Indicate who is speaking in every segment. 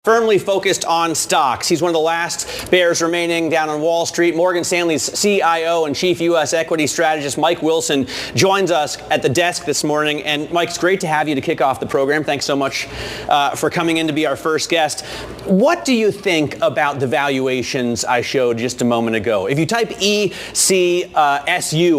Speaker 1: firmly focused on stocks. He's one of the last bears remaining down on Wall Street. Morgan Stanley's CIO and Chief U.S. Equity Strategist Mike Wilson joins us at the desk this morning. And Mike, it's great to have you to kick off the program. Thanks so much for coming in to be our first guest. What do you think about the valuations I showed just a moment ago? If you type ECSU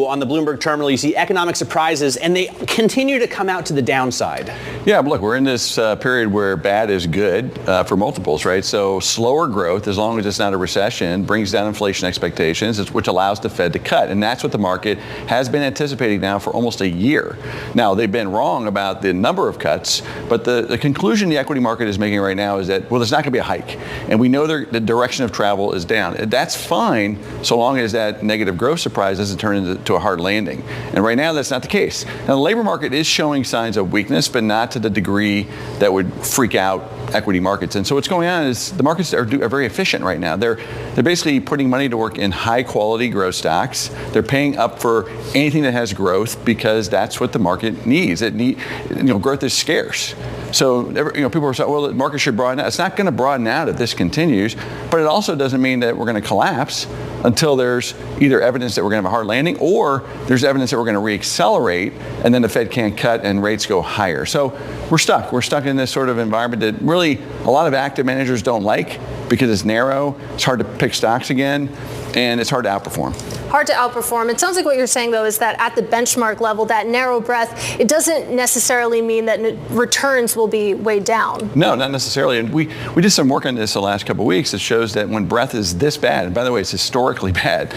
Speaker 1: on the Bloomberg terminal, you see economic surprises, and they continue to come out to the downside.
Speaker 2: Yeah, but look, we're in this period where bad is good for multiples, right? So slower growth, as long as it's not a recession, brings down inflation expectations, which allows the Fed to cut. And that's what the market has been anticipating now for almost a year. Now, they've been wrong about the number of cuts, but the conclusion the equity market is making right now is that, well, there's not going to be a hike. And we know the direction of travel is down. That's fine so long as that negative growth surprise doesn't turn into a hard landing. And right now, that's not the case. Now, the labor market is showing signs of weakness, but not to the degree that would freak out equity markets. And so what's going on is the markets are very efficient right now. They're basically putting money to work in high quality growth stocks. They're paying up for anything that has growth because that's what the market needs. Growth is scarce. So people are saying, well, the market should broaden out. It's not going to broaden out if this continues, but it also doesn't mean that we're going to collapse until there's either evidence that we're going to have a hard landing or there's evidence that we're going to reaccelerate and then the Fed can't cut and rates go higher. So we're stuck. We're stuck in this sort of environment that really a lot of active managers don't like because it's narrow, it's hard to pick stocks again, and it's hard to outperform.
Speaker 3: Hard to outperform. It sounds like what you're saying, though, is that at the benchmark level, that narrow breadth, it doesn't necessarily mean that returns will be way down.
Speaker 2: No, not necessarily. And we did some work on this the last couple of weeks. It shows that when breadth is this bad, and by the way, it's historically bad,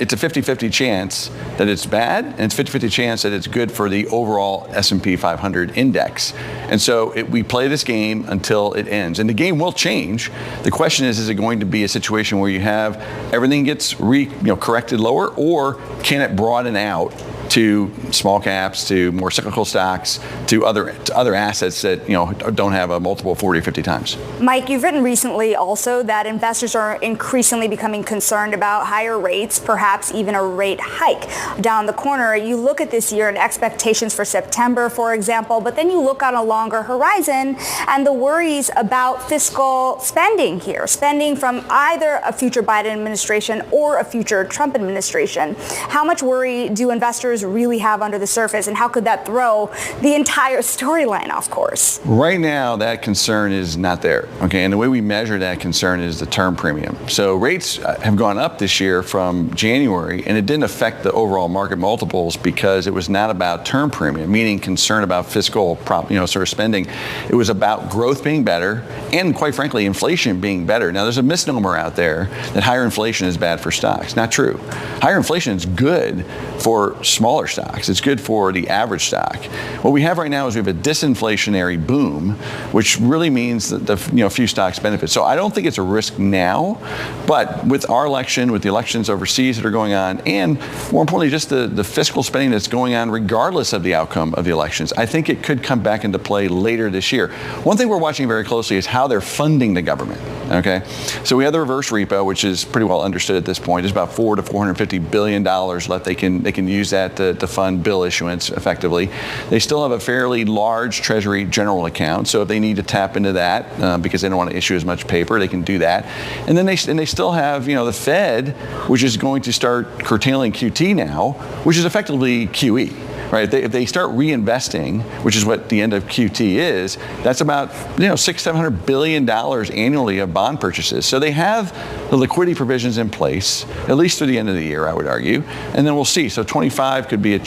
Speaker 2: it's a 50-50 chance that it's bad, and it's 50-50 chance that it's good for the overall S&P 500 index. And so we play this game until it ends. And the game will change. The question is it going to be a situation where you have everything gets corrected lower, or can it broaden out to small caps, to more cyclical stocks, to other assets that don't have a multiple 40 or 50 times?
Speaker 4: Mike, you've written recently also that investors are increasingly becoming concerned about higher rates, perhaps even a rate hike down the corner. You look at this year and expectations for September, for example, but then you look on a longer horizon and the worries about fiscal spending here, spending from either a future Biden administration or a future Trump administration. How much worry do investors really have under the surface, and how could that throw the entire storyline off course?
Speaker 2: Right now, that concern is not there. Okay, and the way we measure that concern is the term premium. So rates have gone up this year from January, and it didn't affect the overall market multiples because it was not about term premium, meaning concern about fiscal sort of spending. It was about growth being better and, quite frankly, inflation being better. Now, there's a misnomer out there that higher inflation is bad for stocks. Not true. Higher inflation is good for smaller stocks. It's good for the average stock. What we have right now is we have a disinflationary boom, which really means that the few stocks benefit. So I don't think it's a risk now, but with our election, with the elections overseas that are going on, and more importantly, just the fiscal spending that's going on regardless of the outcome of the elections, I think it could come back into play later this year. One thing we're watching very closely is how they're funding the government. Okay, so we have the reverse repo, which is pretty well understood at this point. There's about $400 to $450 billion left. They can use that to fund bill issuance effectively. They still have a fairly large Treasury general account, so if they need to tap into that because they don't want to issue as much paper, they can do that. And then they still have the Fed, which is going to start curtailing QT now, which is effectively QE. Right, if they start reinvesting, which is what the end of QT is, that's about $600-700 billion annually of bond purchases. So they have the liquidity provisions in place, at least through the end of the year, I would argue, and then we'll see. So 25 could be a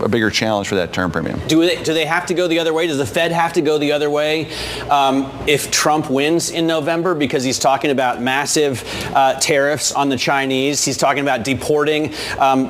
Speaker 2: bigger challenge for that term premium.
Speaker 1: Do they have to go the other way? Does the Fed have to go the other way if Trump wins in November? Because he's talking about massive tariffs on the Chinese. He's talking about deporting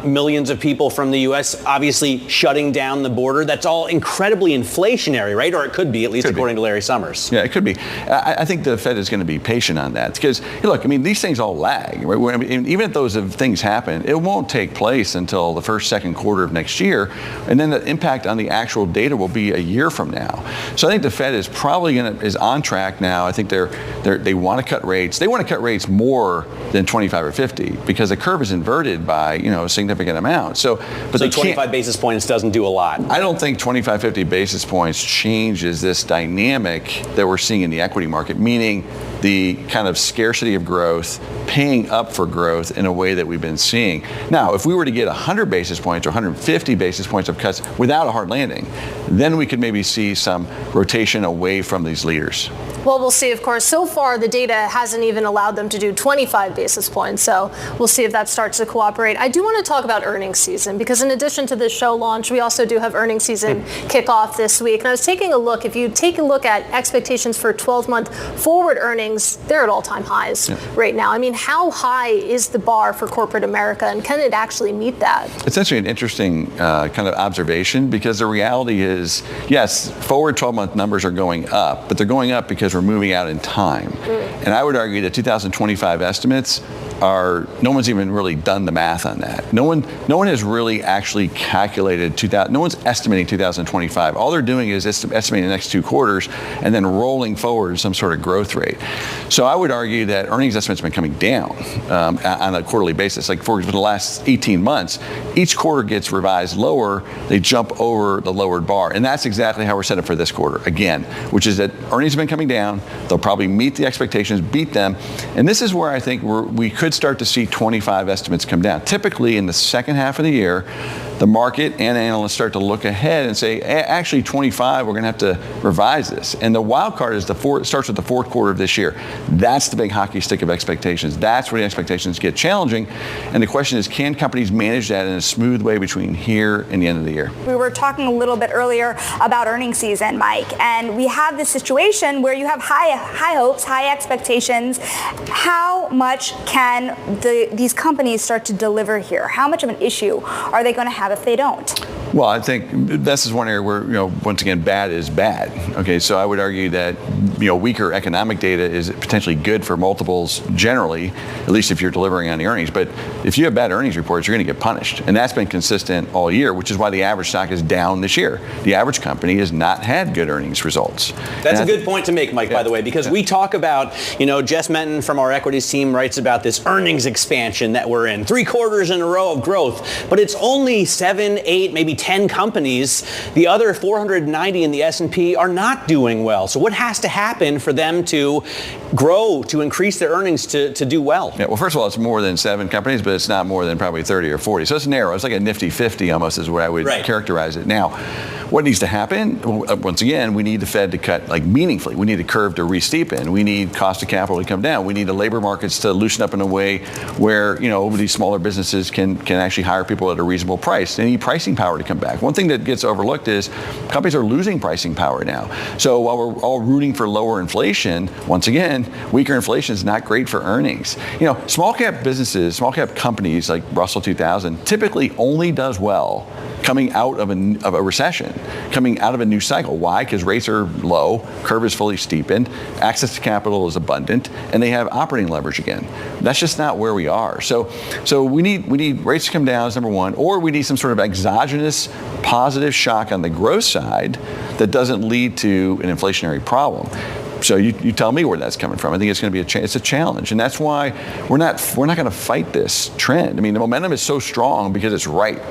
Speaker 1: millions of people from the U.S., obviously shutting down the border. That's all incredibly inflationary, right? Or it could be, at least according to Larry Summers.
Speaker 2: Yeah, it could be. I think the Fed is going to be patient on that because, look, these things all lag. Right? Even if those things happen, it won't take place until the first, second quarter of next year, and then the impact on the actual data will be a year from now. So I think the Fed is probably is on track now. I think they want to cut rates. They want to cut rates more than 25 or 50 because the curve is inverted by a significant amount. So
Speaker 1: 25 basis points doesn't doesn't do a lot.
Speaker 2: I don't think 25, 50 basis points changes this dynamic that we're seeing in the equity market, meaning the kind of scarcity of growth, paying up for growth in a way that we've been seeing. Now, if we were to get 100 basis points or 150 basis points of cuts without a hard landing, then we could maybe see some rotation away from these leaders.
Speaker 3: Well, we'll see, of course. So far, the data hasn't even allowed them to do 25 basis points, so we'll see if that starts to cooperate. I do want to talk about earnings season, because in addition to this show launch, we also do have earnings season kickoff this week. And I was taking a look. If you take a look at expectations for 12-month forward earnings, they're at all-time highs right now. I mean, how high is the bar for corporate America, and can it actually meet that? It's
Speaker 2: actually an interesting kind of observation, because the reality is, yes, forward 12-month numbers are going up, but they're going up because we're moving out in time. And I would argue that 2025 estimates are, no one's even really done the math on that. No one has really actually calculated no one's estimating 2025. All they're doing is estimating the next 2 quarters and then rolling forward some sort of growth rate. So I would argue that earnings estimates have been coming down on a quarterly basis. Like for the last 18 months, each quarter gets revised lower, they jump over the lowered bar. And that's exactly how we're set up for this quarter, again, which is that earnings have been coming down, they'll probably meet the expectations, beat them. And this is where I think we could start to see 25 estimates come down. Typically in the second half of the year, the market and analysts start to look ahead and say, actually 25, we're going to have to revise this. And the wild card is starts with the fourth quarter of this year. That's the big hockey stick of expectations. That's where the expectations get challenging. And the question is, can companies manage that in a smooth way between here and the end of the year?
Speaker 4: We were talking a little bit earlier about earnings season, Mike, and we have this situation where you have high hopes, high expectations. How much can these companies start to deliver here? How much of an issue are they going to have if they don't?
Speaker 2: Well, I think this is one area where, once again, bad is bad. Okay, so I would argue that, weaker economic data is potentially good for multiples generally, at least if you're delivering on the earnings. But if you have bad earnings reports, you're going to get punished. And that's been consistent all year, which is why the average stock is down this year. The average company has not had good earnings results.
Speaker 1: That's a good point to make, Mike, by the way, because we talk about, Jess Menton from our equities team writes about this earnings expansion that we're in, 3 quarters in a row of growth, but it's only 7, 8, maybe 10 companies. The other 490 in the S&P are not doing well. So what has to happen for them to grow, to increase their earnings, to do well?
Speaker 2: Yeah, well, first of all, it's more than 7 companies, but it's not more than probably 30 or 40. So it's narrow. It's like a nifty 50 almost is what I would characterize it. Now, what needs to happen? Once again, we need the Fed to cut meaningfully. We need the curve to re-steepen. We need cost of capital to come down. We need the labor markets to loosen up in a way where, these smaller businesses can actually hire people at a reasonable price. They need pricing power to come back. One thing that gets overlooked is companies are losing pricing power now. So while we're all rooting for lower inflation, once again, weaker inflation is not great for earnings. Small cap businesses, small cap companies like Russell 2000 typically only does well coming out of a recession, coming out of a new cycle. Why? Because rates are low, curve is fully steepened, access to capital is abundant, and they have operating leverage again. That's just not where we are. So we need rates to come down as number one, or we need some sort of exogenous positive shock on the growth side that doesn't lead to an inflationary problem. So you tell me where that's coming from. I think it's going to be it's a challenge, and that's why we're not going to fight this trend. I mean, the momentum is so strong because it's right.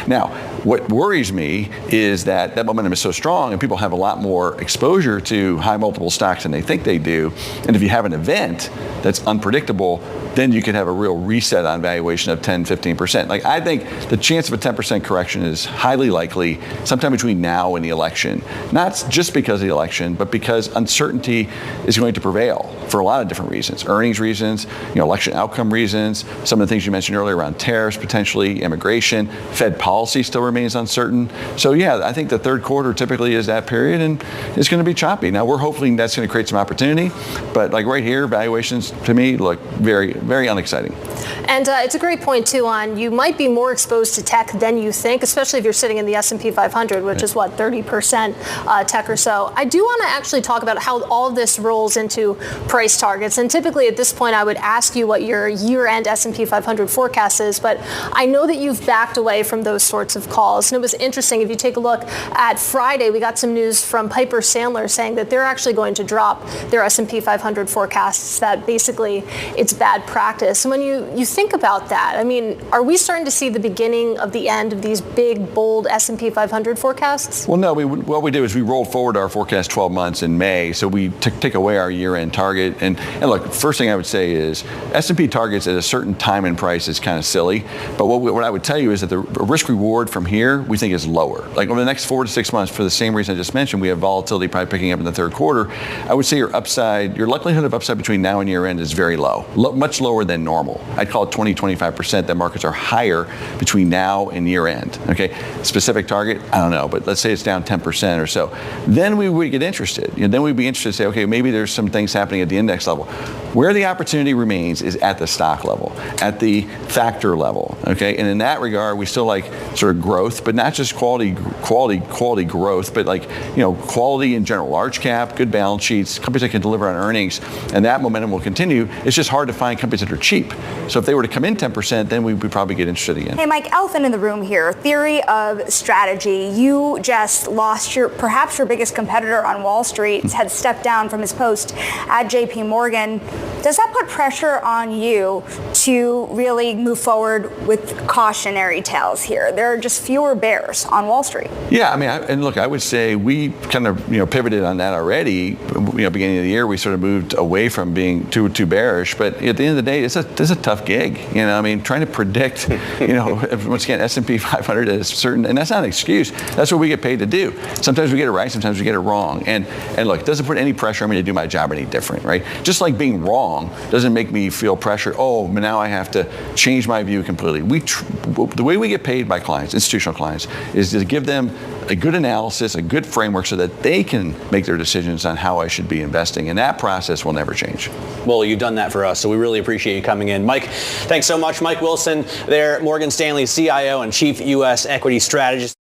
Speaker 2: Now, what worries me is that momentum is so strong, and people have a lot more exposure to high multiple stocks than they think they do. And if you have an event that's unpredictable, then you could have a real reset on valuation of 10, 15%. Like, I think the chance of a 10% correction is highly likely sometime between now and the election. Not just because of the election, but because uncertainty is going to prevail for a lot of different reasons. Earnings reasons, election outcome reasons, some of the things you mentioned earlier around tariffs, potentially immigration, Fed policy still remains uncertain. So yeah, I think the third quarter typically is that period, and it's going to be choppy. Now, we're hoping that's going to create some opportunity, but like right here, valuations to me look very, very unexciting.
Speaker 3: And it's a great point too on you might be more exposed to tech than you think, especially if you're sitting in the S&P 500, which is 30% tech or so. I do want to actually talk about how how all of this rolls into price targets. And typically at this point, I would ask you what your year-end S&P 500 forecast is, but I know that you've backed away from those sorts of calls. And it was interesting, if you take a look at Friday, we got some news from Piper Sandler saying that they're actually going to drop their S&P 500 forecasts, that basically it's bad practice. And when you think about that, I mean, are we starting to see the beginning of the end of these big, bold S&P 500 forecasts?
Speaker 2: Well, no. What we did is we rolled forward our forecast 12 months in May, so we take away our year-end target. And look, first thing I would say is S&P targets at a certain time and price is kind of silly. But what I would tell you is that the risk-reward from here we think is lower. Like over the next 4 to 6 months, for the same reason I just mentioned, we have volatility probably picking up in the third quarter. I would say your likelihood of upside between now and year-end is very low, much lower than normal. I'd call it 20-25% that markets are higher between now and year-end. Okay, specific target, I don't know, but let's say it's down 10% or so. Then we would get interested. Then we'd be interested to say, okay, maybe there's some things happening at the index level. Where the opportunity remains is at the stock level, at the factor level. Okay, and in that regard, we still like sort of growth, but not just quality growth, but like quality in general, large cap, good balance sheets, companies that can deliver on earnings, and that momentum will continue. It's just hard to find companies that are cheap. So if they were to come in 10%, then we'd probably get interested again.
Speaker 4: Hey, Mike, elephant in the room here. Theory of strategy. You just lost perhaps your biggest competitor on Wall Street had stepped down from his post at JP Morgan. Does that put pressure on you to really move forward with cautionary tales here? There are just fewer bears on Wall Street. Yeah,
Speaker 2: I mean, and look, I would say we kind of pivoted on that already. Beginning of the year, we sort of moved away from being too bearish. But at the end of the day, it's a tough gig. I mean, trying to predict, once again, S&P 500 is certain, and that's not an excuse. That's what we get paid to do. Sometimes we get it right, sometimes we get it wrong. And look, it doesn't put any pressure on me to do my job any different, right? Just like being wrong doesn't make me feel pressure. Oh, now I have to change my view completely. The way we get paid by clients, institutional clients, is to give them a good analysis, a good framework so that they can make their decisions on how I should be investing. And that process will never change.
Speaker 1: Well, you've done that for us, so we really appreciate you coming in. Mike, thanks so much. Mike Wilson, there, Morgan Stanley CIO and Chief U.S. Equity Strategist.